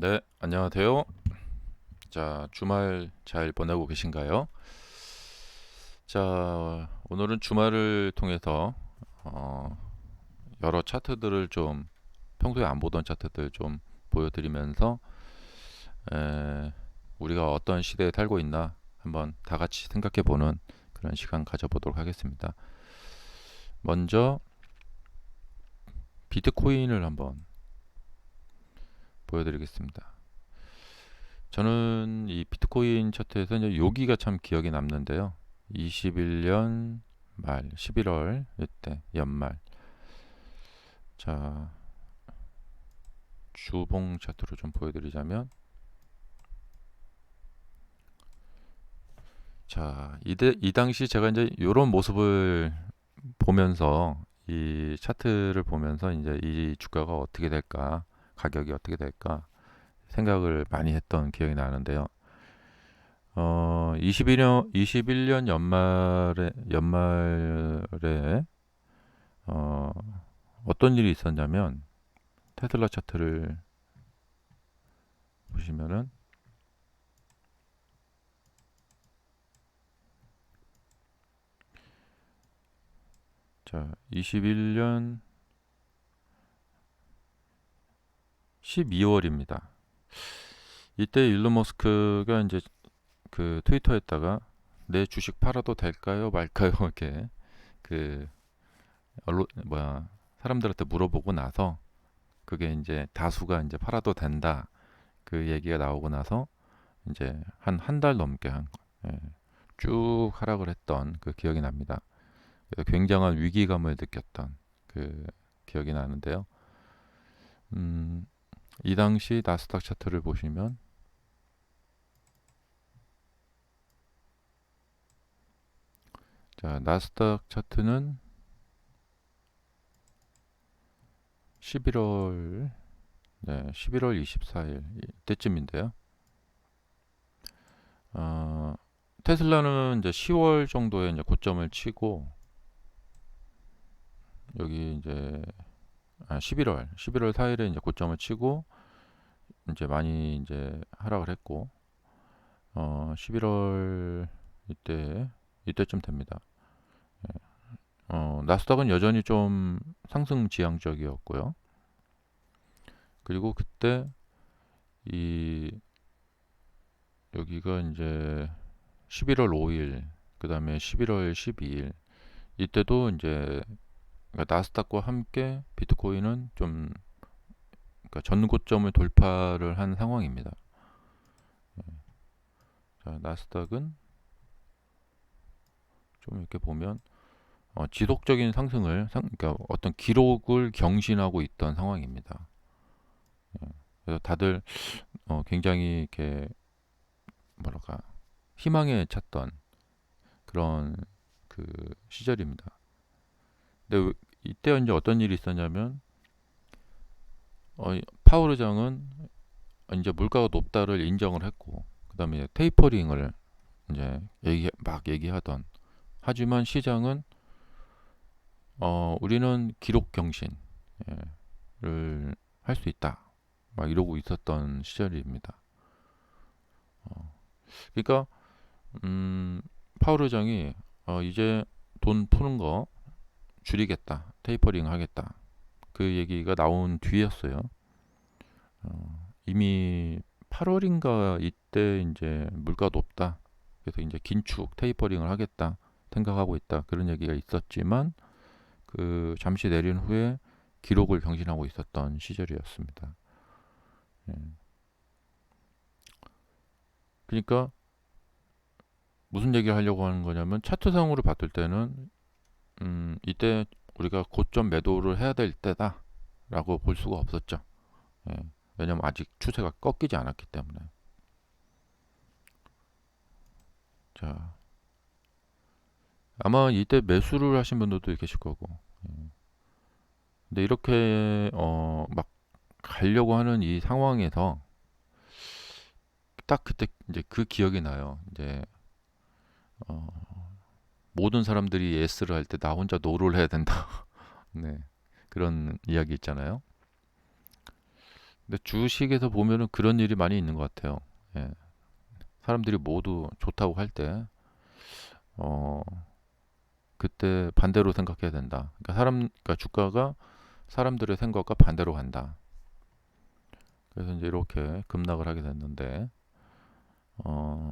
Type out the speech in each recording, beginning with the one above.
네, 안녕하세요. 자, 주말 잘 보내고 계신가요? 자, 오늘은 주말을 통해서 어, 여러 차트들을 좀 평소에 안 보던 차트들 좀 보여드리면서 우리가 어떤 시대에 살고 있나 한번 다 같이 생각해보는 그런 시간 가져보도록 하겠습니다. 먼저 비트코인을 한번 보여드리겠습니다. 저는 이 비트코인 차트에서 이제 여기가 참 기억에 남는데요. 21년 말 11월 이때 연말. 자, 주봉 차트로 좀 보여드리자면, 자, 이 당시 제가 이제 이런 모습을 보면서 이 차트를 보면서 이제 이 주가가 어떻게 될까, 가격이 어떻게 될까 생각을 많이 했던 기억이 나는데요. 21년 연말에 어, 어떤 일이 있었냐면 테슬라 차트를 보시면은, 자, 21년 12월입니다. 이때 일론 머스크가 이제 그 트위터에다가 내 주식 팔아도 될까요 말까요 이렇게 그 언론 뭐야 사람들한테 물어보고 나서 그게 이제 다수가 이제 팔아도 된다 그 얘기가 나오고 나서 이제 한 달 넘게 예, 쭉 하락을 했던 그 기억이 납니다. 그래서 굉장한 위기감을 느꼈던 그 기억이 나는데요. 음, 이 당시 나스닥 차트를 보시면, 자, 나스닥 차트는 11월, 네, 11월 24일 이때쯤인데요. 어, 테슬라는 이제 10월 정도에 이제 고점을 치고, 여기 이제 11월 4일에 이제 고점을 치고 이제 많이 이제 하락을 했고, 11월 이때쯤 됩니다. 나스닥은 여전히 좀 상승 지향적이었고요. 그리고 그때 이 여기가 이제 11월 5일, 그 다음에 11월 12일 이때도 이제 그러니까 나스닥과 함께 비트코인은 좀 그러니까 전고점을 돌파를 한 상황입니다. 자, 나스닥은 좀 이렇게 보면 지속적인 그러니까 어떤 기록을 경신하고 있던 상황입니다. 그래서 다들 굉장히 이렇게 뭐랄까 희망에 찼던 그런 그 시절입니다. 근데 이때 이제 어떤 일이 있었냐면 파월 의장은 이제 물가가 높다를 인정을 했고 그다음에 테이퍼링을 이제 막 얘기하던, 하지만 시장은 우리는 기록 경신을 할 수 있다 막 이러고 있었던 시절입니다. 그러니까 파월 의장이 이제 돈 푸는 거 줄이겠다, 테이퍼링 하겠다 그 얘기가 나온 뒤였어요. 이미 8월인가 이때 이제 물가 높다. 그래서 이제 긴축 테이퍼링을 하겠다 생각하고 있다. 그런 얘기가 있었지만 그 잠시 내린 후에 기록을 경신하고 있었던 시절이었습니다. 예. 그러니까 무슨 얘기를 하려고 하는 거냐면 차트상으로 봤을 때는 이때 우리가 고점 매도를 해야 될 때다라고 볼 수가 없었죠. 예. 왜냐면 아직 추세가 꺾이지 않았기 때문에. 자, 아마 이때 매수를 하신 분들도 계실 거고. 근데 이렇게 막 가려고 하는 이 상황에서 딱 그때 이제 그 기억이 나요. 이제 어, 모든 사람들이 예스를 할 때 나 혼자 노를 해야 된다. 네. 그런 이야기 있잖아요. 근데 주식에서 보면은 그런 일이 많이 있는 것 같아요. 예. 사람들이 모두 좋다고 할 때, 어, 그때 반대로 생각해야 된다. 그러니까 주가가 사람들의 생각과 반대로 간다. 그래서 이제 이렇게 급락을 하게 됐는데, 어,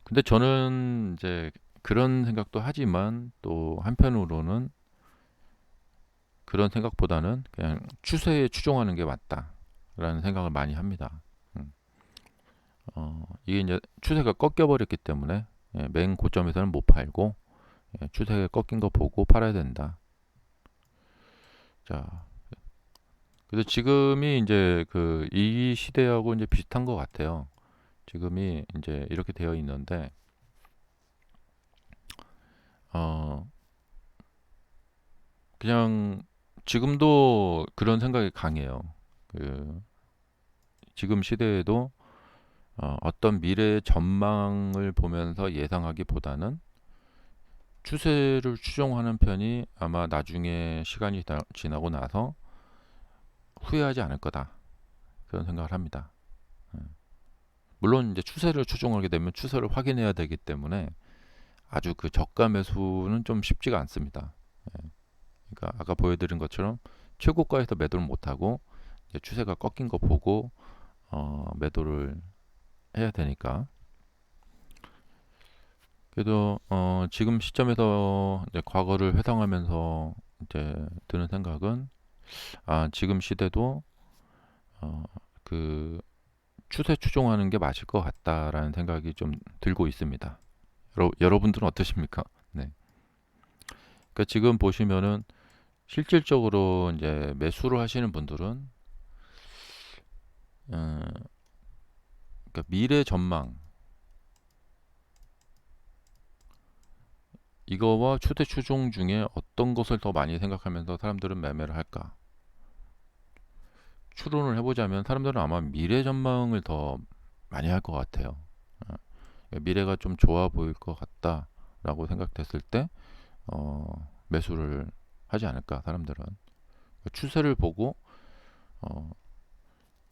근데 저는 이제 그런 생각도 하지만 또 한편으로는 그런 생각보다는 그냥 추세에 추종하는 게 맞다라는 생각을 많이 합니다. 음, 이게 이제 추세가 꺾여버렸기 때문에 맨 고점에서는 못 팔고 추세가 꺾인 거 보고 팔아야 된다. 자, 그래서 지금이 이제 그 이 시대하고 이제 비슷한 것 같아요. 지금이 이제 이렇게 되어 있는데, 어, 그냥 지금도 그런 생각이 강해요. 그 지금 시대에도 어떤 미래의 전망을 보면서 예상하기보다는 추세를 추종하는 편이 아마 나중에 시간이 지나고 나서 후회하지 않을 거다. 그런 생각을 합니다. 예. 물론 이제 추세를 추종하게 되면 추세를 확인해야 되기 때문에 아주 그 저가 매수는 좀 쉽지가 않습니다. 예. 그러니까 아까 보여드린 것처럼 최고가에서 매도를 못하고 이제 추세가 꺾인 거 보고 매도를 해야 되니까. 그래도 지금 시점에서 이제 과거를 회상하면서 이제 드는 생각은 지금 시대도 어, 그 추세 추종하는 게 맞을 것 같다라는 생각이 좀 들고 있습니다. 여러분들은 어떠십니까? 네. 그러니까 지금 보시면은 실질적으로 이제 매수를 하시는 분들은 어, 그러니까 미래 전망 이거와 추세 추종 중에 어떤 것을 더 많이 생각하면서 사람들은 매매를 할까? 추론을 해보자면 사람들은 아마 미래 전망을 더 많이 할 것 같아요. 어, 미래가 좀 좋아 보일 것 같다라고 생각됐을 때 매수를 하지 않을까 사람들은. 추세를 보고 어,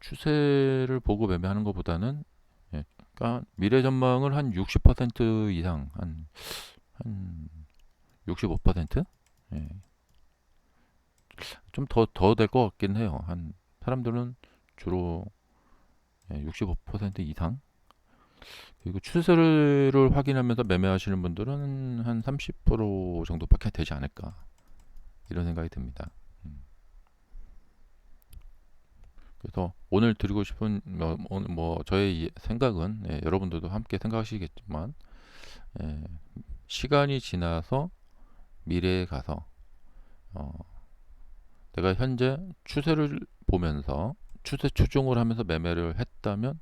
추세를 보고 매매하는 것보다는 그러니까 미래 전망을 한 60% 이상 한 65%? 예, 좀 더 될 것 같긴 해요. 한 사람들은 주로 65% 이상. 그리고 추세를 확인하면서 매매하시는 분들은 한 30% 정도밖에 되지 않을까 이런 생각이 듭니다. 그래서 오늘 드리고 싶은 뭐 저의 생각은 여러분들도 함께 생각하시겠지만 예, 시간이 지나서 미래에 가서 어, 내가 현재 추세를 보면서 추세 추종을 하면서 매매를 했다면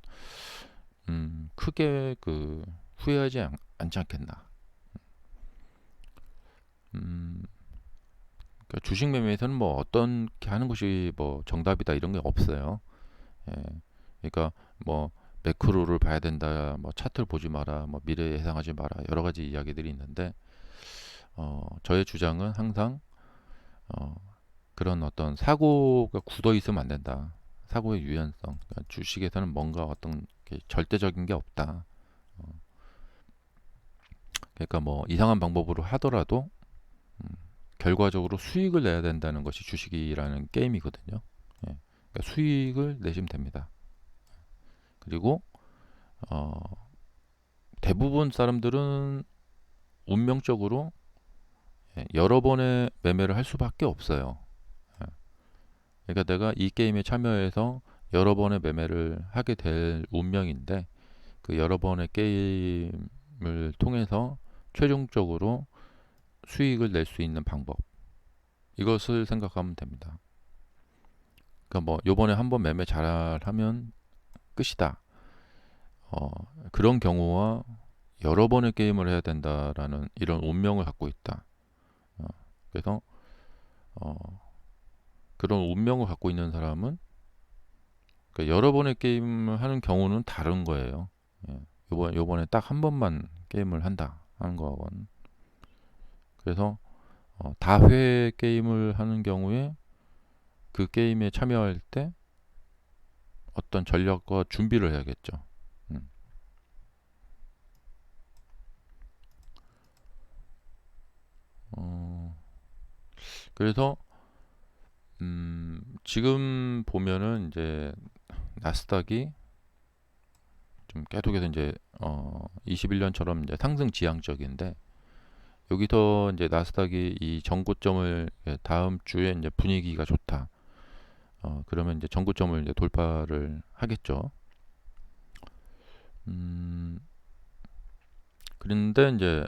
크게 그 후회하지 않지 않겠나. 음, 그러니까 주식 매매에서는 뭐 어떻게 하는 것이 뭐 정답이다 이런 게 없어요. 예, 그러니까 뭐 매크로를 봐야 된다, 뭐 차트를 보지 마라, 뭐 미래 예상하지 마라 여러 가지 이야기들이 있는데 저의 주장은 항상 어, 그런 어떤 사고가 굳어 있으면 안 된다. 사고의 유연성. 그러니까 주식에서는 뭔가 어떤 절대적인 게 없다. 그러니까 뭐 이상한 방법으로 하더라도 음, 결과적으로 수익을 내야 된다는 것이 주식이라는 게임이거든요. 예. 그러니까 수익을 내시면 됩니다. 그리고 어, 대부분 사람들은 운명적으로 여러 번의 매매를 할 수밖에 없어요. 예. 그러니까 내가 이 게임에 참여해서 여러 번의 매매를 하게 될 운명인데 그 여러 번의 게임을 통해서 최종적으로 수익을 낼 수 있는 방법 이것을 생각하면 됩니다. 그러니까 뭐 요번에 한번 매매 잘하면 끝이다. 어, 그런 경우와 여러 번의 게임을 해야 된다라는 이런 운명을 갖고 있다. 어, 그래서 어, 그런 운명을 갖고 있는 사람은 그러니까 여러 번의 게임을 하는 경우는 다른 거예요. 예, 요번에 딱 한 번만 게임을 한다 하는 거건. 그래서 다회 게임을 하는 경우에 그 게임에 참여할 때 어떤 전략과 준비를 해야겠죠. 음. 어, 그래서 지금 보면은 이제 나스닥이 좀 계속해서 이제 21년처럼 이제 상승 지향적인데, 여기서 이제 나스닥이 이 전고점을 다음 주에 이제 분위기가 좋다. 그러면 이제 전고점을 이제 돌파를 하겠죠. 음, 그런데 이제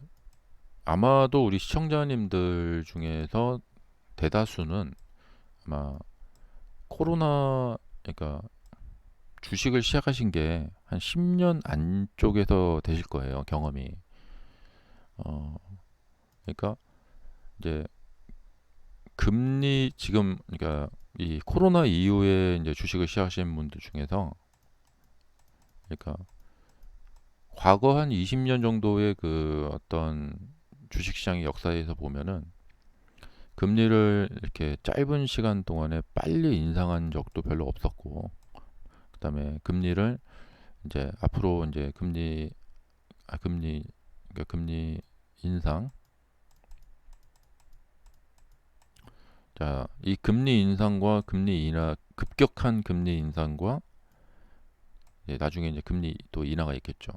아마도 우리 시청자님들 중에서 대다수는 아마 코로나, 그러니까 주식을 시작하신 게 한 10년 안쪽에서 되실 거예요, 경험이. 어, 그러니까 이제 금리 지금, 그러니까 이 코로나 이후에 이제 주식을 시작하시는 분들 중에서, 그러니까 과거 한 20년 정도의 그 어떤 주식시장의 역사에서 보면은 금리를 이렇게 짧은 시간 동안에 빨리 인상한 적도 별로 없었고, 그다음에 금리를 이제 앞으로 이제 금리, 그러니까 금리 인상. 자, 이 금리 인상과 금리 인하, 급격한 금리 인상과 나중에 이제 금리 또 인하가 있겠죠.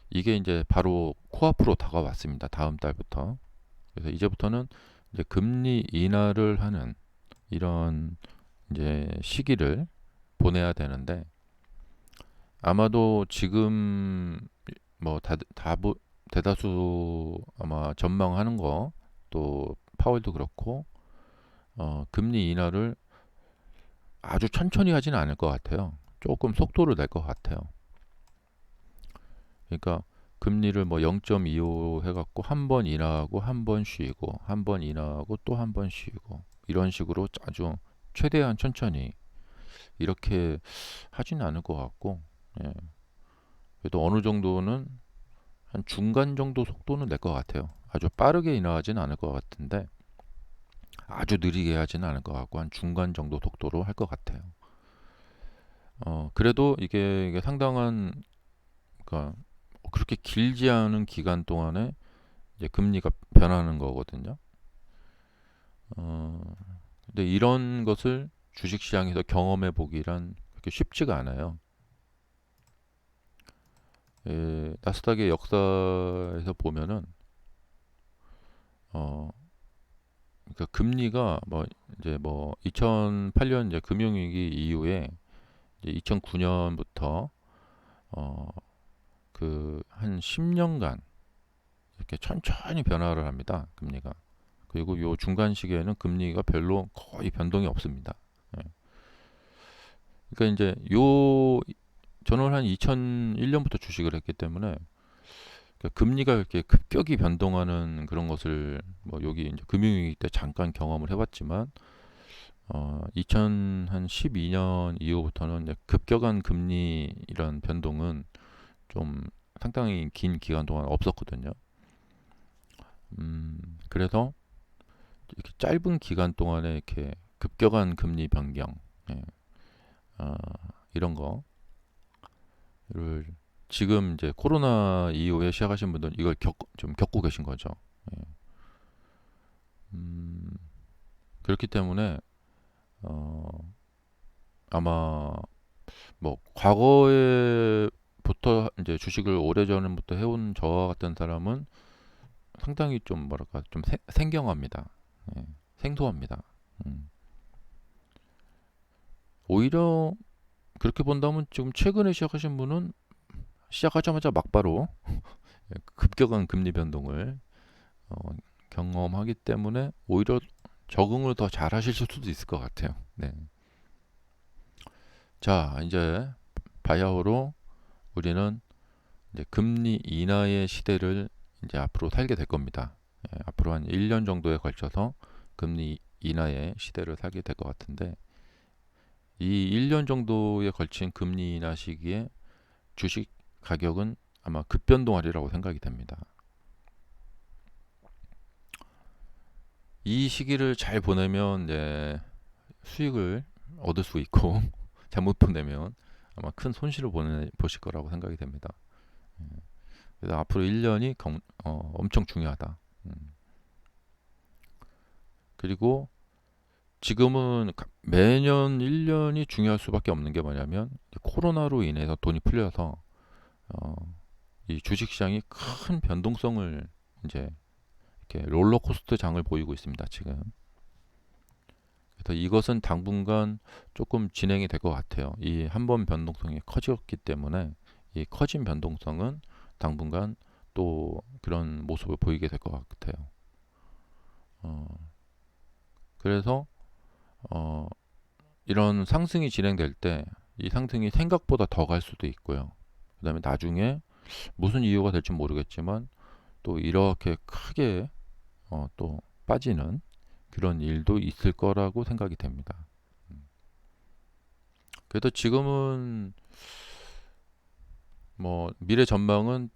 이게 이제 바로 코앞으로 다가왔습니다. 다음 달부터. 그래서 이제부터는 이제 금리 인하를 하는 이런 이제 시기를 보내야 되는데, 아마도 지금 뭐 대다수 아마 전망하는 거, 또 파월도 그렇고 금리 인하를 아주 천천히 하지는 않을 것 같아요. 조금 속도를 낼 것 같아요. 그러니까 금리를 뭐 0.25 해갖고 한 번 인하하고 한 번 쉬고 한 번 인하하고 또 한 번 쉬고, 이런 식으로 아주 최대한 천천히 이렇게 하지는 않을 것 같고, 예. 그래도 어느 정도는 한 중간 정도 속도는 낼 것 같아요. 아주 빠르게 인하하지는 않을 것 같은데 아주 느리게 하지는 않을 것 같고, 한 중간 정도 속도로 할 것 같아요. 그래도 이게 상당한, 그러니까 그렇게 길지 않은 기간 동안에 이제 금리가 변하는 거거든요. 어, 근데 이런 것을 주식시장에서 경험해 보기란 그렇게 쉽지가 않아요. 나스닥의 역사에서 보면은 어, 그러니까 금리가 뭐 이제 뭐 2008년 이제 금융위기 이후에 이제 2009년부터 그 한 10년간 이렇게 천천히 변화를 합니다. 금리가. 그리고 요 중간 시기에는 금리가 별로 거의 변동이 없습니다. 예. 그러니까 이제 요 저는 한 2001년부터 주식을 했기 때문에, 그러니까 금리가 이렇게 급격히 변동하는 그런 것을 뭐 여기 이제 금융위기 때 잠깐 경험을 해봤지만, 2012년 이후부터는 이제 급격한 금리 이런 변동은 좀 상당히 긴 기간 동안 없었거든요. 그래서 이렇게 짧은 기간 동안에 이렇게 급격한 금리 변경, 예, 어, 이런 거를 지금 이제 코로나 이후에 시작하신 분들은 이걸 좀 겪고 계신 거죠. 예. 음, 그렇기 때문에 어, 아마 뭐 과거에부터 이제 주식을 오래전부터 해온 저와 같은 사람은 상당히 좀 뭐랄까 좀 생경합니다. 예, 생소합니다. 음. 오히려 그렇게 본다면 지금 최근에 시작하신 분은 시작하자마자 막바로 급격한 금리 변동을 어, 경험하기 때문에 오히려 적응을 더 잘하실 수도 있을 것 같아요. 네. 자, 이제 바야흐로 우리는 이제 금리 인하의 시대를 이제 앞으로 살게 될 겁니다. 앞으로 한 1년 정도에 걸쳐서 금리 인하의 시대를 살게 될 것 같은데, 이 1년 정도에 걸친 금리 인하 시기에 주식 가격은 아마 급변동하리라고 생각이 됩니다. 이 시기를 잘 보내면 수익을 얻을 수 있고 잘못 보내면 아마 큰 손실을 보실 거라고 생각이 됩니다. 그래서 앞으로 1년이 엄청 중요하다. 그리고 지금은 매년 1년이 중요할 수밖에 없는 게 뭐냐면 코로나로 인해서 돈이 풀려서 어, 이 주식시장이 큰 변동성을 이제 이렇게 롤러코스터 장을 보이고 있습니다. 지금. 그래서 이것은 당분간 조금 진행이 될 것 같아요. 이 한 번 변동성이 커졌기 때문에 이 커진 변동성은 당분간 또 그런 모습을 보이게 될 것 같아요. 어, 그래서 어, 이런 상승이 진행될 때 이 상승이 생각보다 더 갈 수도 있고요. 그 다음에 나중에 무슨 이유가 될지 모르겠지만 또 이렇게 크게 또 빠지는 그런 일도 있을 거라고 생각이 됩니다. 그래도 지금은 뭐 미래 전망은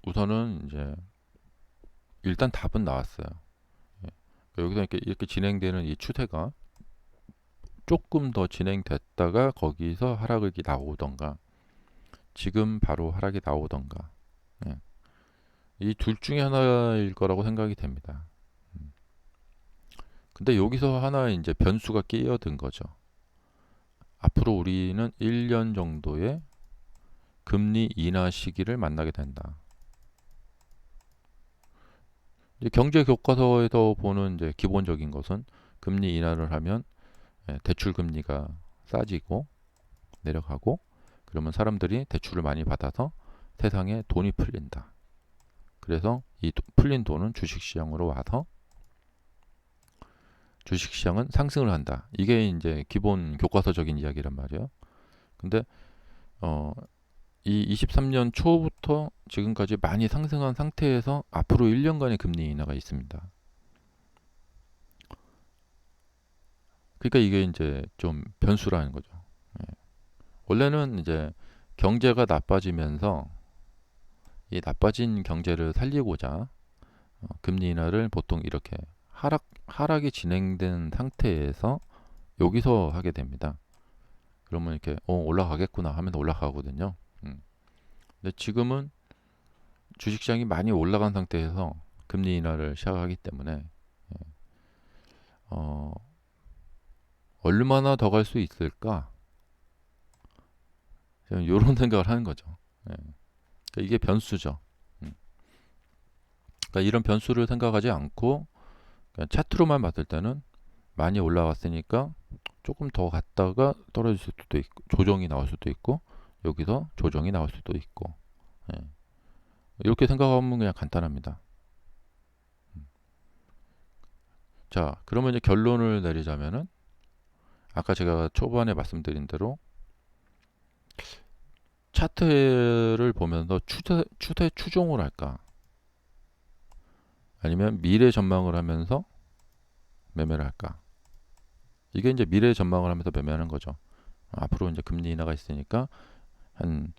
우선은 이제 일단 답은 나왔어요. 예. 여기서 이렇게 진행되는 이 추세가 조금 더 진행됐다가 거기서 하락이 나오던가 지금 바로 하락이 나오던가 예. 이 둘 중에 하나일 거라고 생각이 됩니다. 근데 여기서 하나 이제 변수가 끼어든 거죠. 앞으로 우리는 1년 정도의 금리 인하 시기를 만나게 된다. 이제 경제 교과서에서 보는 이제 기본적인 것은 금리 인하를 하면 대출 금리가 싸지고 내려가고 그러면 사람들이 대출을 많이 받아서 세상에 돈이 풀린다. 그래서 이 풀린 돈은 주식시장으로 와서 주식시장은 상승을 한다. 이게 이제 기본 교과서적인 이야기란 말이에요. 근데 어, 이 23년 초부터 지금까지 많이 상승한 상태에서 앞으로 1년간의 금리 인하가 있습니다. 그러니까 이게 이제 좀 변수라는 거죠. 예. 원래는 이제 경제가 나빠지면서 이 나빠진 경제를 살리고자 금리 인하를 보통 이렇게 하락이 진행된 상태에서 여기서 하게 됩니다. 그러면 이렇게 올라가겠구나 하면서 올라가거든요. 근데 지금은 주식시장이 많이 올라간 상태에서 금리 인하를 시작하기 때문에 어, 얼마나 더 갈 수 있을까? 이런 생각을 하는 거죠. 예. 그러니까 이게 변수죠. 음. 그러니까 이런 변수를 생각하지 않고 그냥 차트로만 봤을 때는 많이 올라갔으니까 조금 더 갔다가 떨어질 수도 있고 조정이 나올 수도 있고 여기서 조정이 나올 수도 있고 예. 이렇게 생각하면 그냥 간단합니다. 자, 그러면 이제 결론을 내리자면은 아까 제가 초반에 말씀드린 대로 차트를 보면서 추세 추종을 할까? 아니면 미래 전망을 하면서 매매를 할까? 이게 이제 미래 전망을 하면서 매매하는 거죠. 앞으로 이제 금리 인하가 있으니까 한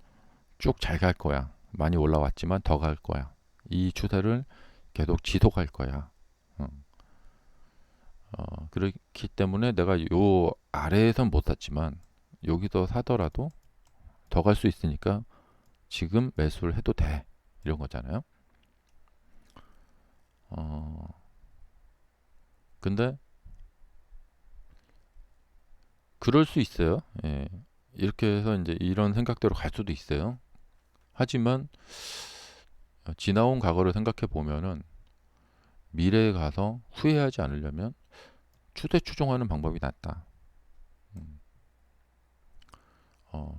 쭉 잘 갈 거야. 많이 올라왔지만 더 갈 거야. 이 추세를 계속 지속할 거야. 어, 그렇기 때문에 내가 요 아래에선 못 샀지만 여기서 사더라도 더 갈 수 있으니까 지금 매수를 해도 돼. 이런 거잖아요. 어, 근데 그럴 수 있어요. 예. 이렇게 해서 이제 이런 생각대로 갈 수도 있어요. 하지만 지나온 과거를 생각해 보면은 미래에 가서 후회하지 않으려면 추세 추종하는 방법이 낫다. 음.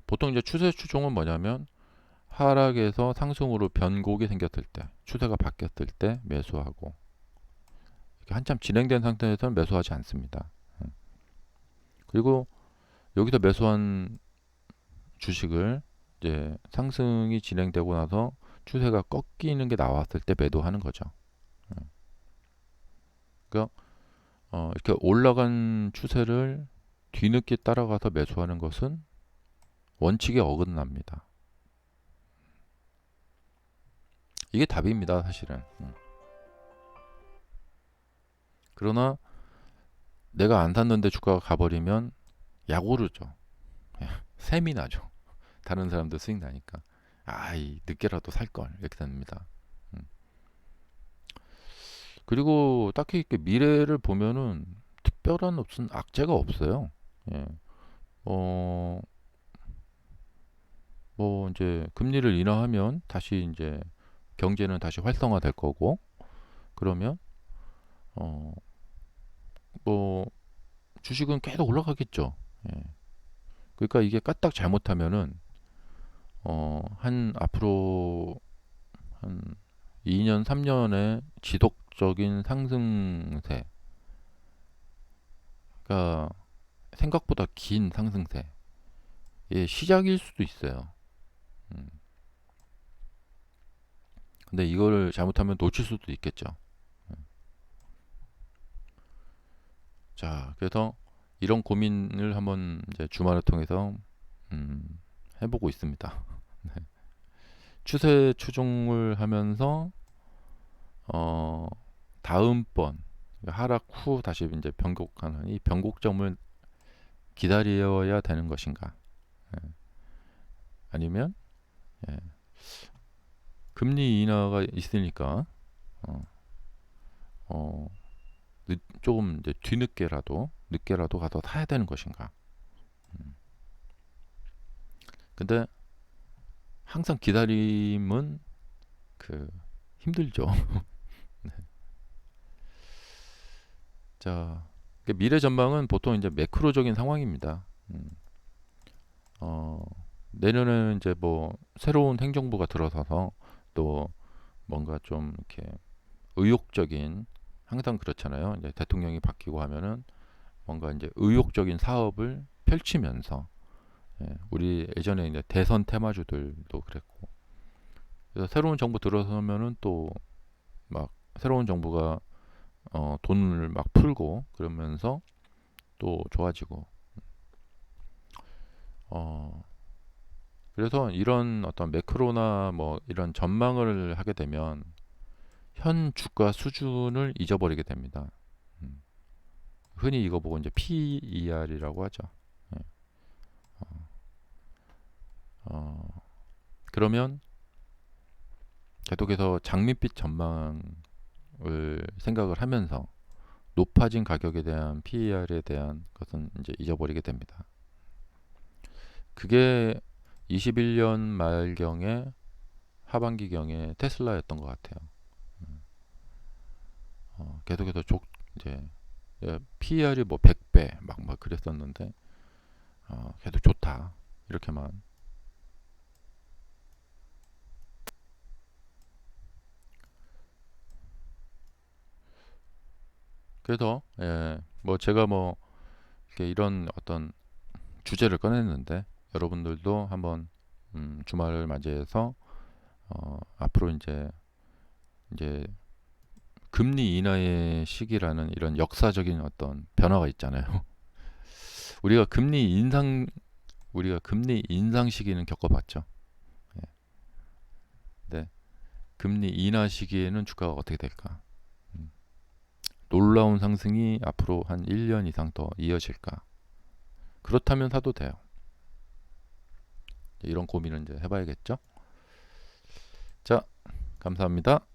보통 이제 추세 추종은 뭐냐면 하락에서 상승으로 변곡이 생겼을 때, 추세가 바뀌었을 때 매수하고 이렇게 한참 진행된 상태에서는 매수하지 않습니다. 그리고 여기서 매수한 주식을 이제 상승이 진행되고 나서 추세가 꺾이는 게 나왔을 때 매도하는 거죠. 그러니까 이렇게 올라간 추세를 뒤늦게 따라가서 매수하는 것은 원칙에 어긋납니다. 이게 답입니다, 사실은. 그러나 내가 안 샀는데 주가가 가버리면 약 오르죠. 셈이 나죠. 다른 사람들 수익 나니까. 이 늦게라도 살 걸 이렇게 됩니다. 음. 그리고 딱히 이렇게 미래를 보면은 특별한 무슨 악재가 없어요. 예. 어, 뭐 이제 금리를 인하하면 다시 이제 경제는 다시 활성화될 거고, 그러면 어, 뭐 주식은 계속 올라가겠죠. 예. 그러니까 이게 까딱 잘못하면은 한 앞으로 한 2년, 3년의 지속적인 상승세, 그러니까 생각보다 긴 상승세의 시작일 수도 있어요. 음. 근데 이걸 잘못하면 놓칠 수도 있겠죠. 자, 그래서 이런 고민을 한번 이제 주말을 통해서 음, 해보고 있습니다. 추세 추종을 하면서 어, 다음번 하락 후 다시 이제 변곡하는 이 변곡점을 기다려야 되는 것인가? 예. 아니면 예, 금리 인하가 있으니까 어, 어, 조금 이제 뒤늦게라도 늦게라도 가서 사야 되는 것인가? 음. 근데 항상 기다림은 그 힘들죠. 자, 미래 전망은 보통 이제 매크로적인 상황입니다. 어, 내년에는 이제 뭐 새로운 행정부가 들어서서 또 뭔가 좀 이렇게 의욕적인, 항상 그렇잖아요. 이제 대통령이 바뀌고 하면은 뭔가 이제 의욕적인 사업을 펼치면서 우리 예전에 이제 대선 테마주들도 그랬고, 그래서 새로운 정부 들어서면은 또 막 새로운 정부가 돈을 막 풀고 그러면서 또 좋아지고, 어, 그래서 이런 어떤 매크로나 뭐 이런 전망을 하게 되면 현 주가 수준을 잊어버리게 됩니다. 음, 흔히 이거 보고 이제 PER이라고 하죠. 예. 어, 그러면 계속해서 장밋빛 전망을 생각을 하면서 높아진 가격에 대한 PER에 대한 것은 이제 잊어버리게 됩니다. 그게 21년 말경에 하반기경에 테슬라였던 것 같아요. 계속해서 이제 PER이 뭐 100배 막 그랬었는데 계속 좋다 이렇게만. 그래서 뭐 제가 뭐 이렇게 이런 어떤 주제를 꺼냈는데 여러분들도 한번 주말을 맞이해서 앞으로 이제 금리 인하의 시기라는 이런 역사적인 어떤 변화가 있잖아요. 우리가 금리 인상 우리가 금리 인상 시기는 겪어봤죠. 예. 네. 금리 인하 시기에는 주가가 어떻게 될까? 음, 놀라운 상승이 앞으로 한 1년 이상 더 이어질까? 그렇다면 사도 돼요. 이런 고민을 이제 해봐야겠죠. 자, 감사합니다.